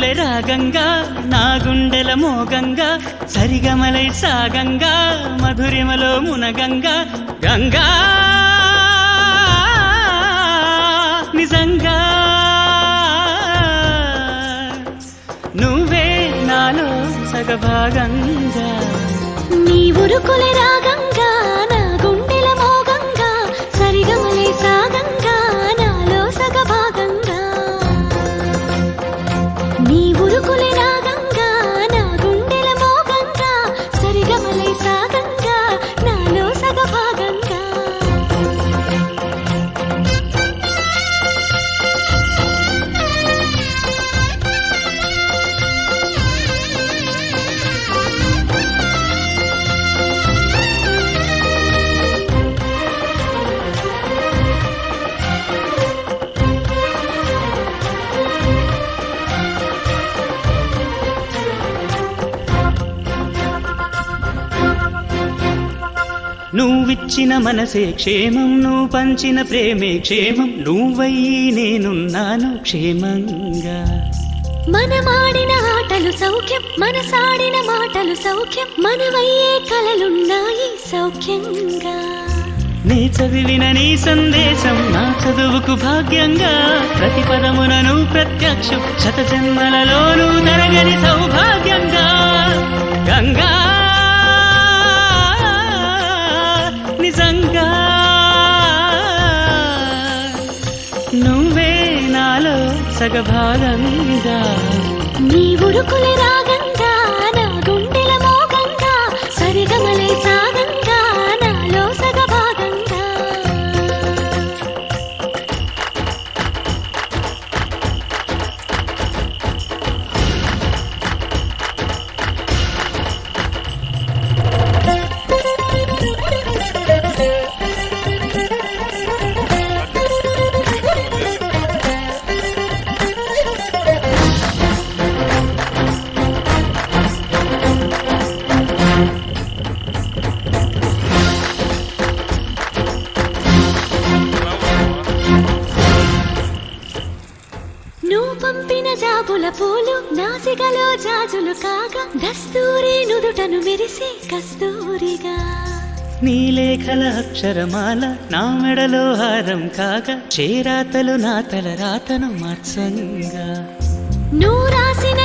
ఊరుకులే రాగంగా నా గుండెల మోగంగా సరిగమలై సాగంగా మధురిమలో మునగంగా గంగా నిజంగా నువ్వే నాలో సగభాగంగా నీ ఉరుకులే రాగంగా నా గుండెల మోగంగా సరిగమలే సాగంగా నాలో సగభాగంగా నీ ఉరుకులే రాగంగా నా గుండెల మోగంగా సరిగమలే సాగంగా నాలో సగభాగంగా నువ్విచ్చిన మనసే క్షేమం నువ్వు పంచిన ప్రేమే క్షేమం నువ్వయ్యి నేనున్నాను క్షేమంగా మనమాడిన ఆటలు సౌఖ్యం మనసాడిన మాటలు సౌఖ్యం మనవయ్యే కలలున్నాయి సౌఖ్యంగా నీ చదివిన నీ సందేశం నా చదువుకు భాగ్యంగా ప్రతి పదమునను ప్రత్యక్షం శత జన్మలలోనూ తరగని సౌభాగ్యంగా గంగా నిజంగా నువ్వే నాలో సగభాగంగా నీ ఉరుకులే రాగంగా నా గుండెల మోగంగా సరిగమలే సాగంగా నాలో సగభాగంగా నువ్వు పంపిన జాబుల పూలు నాసికలో జాజులు కాగా దస్తూరి నుదుటను మెరిసే కస్తూరిగా నీ లేఖల అక్షరమాల నా మెడలో హారం కాగా చేరాతలు నా తల రాతను మార్చంగా నువ్వు రాసిన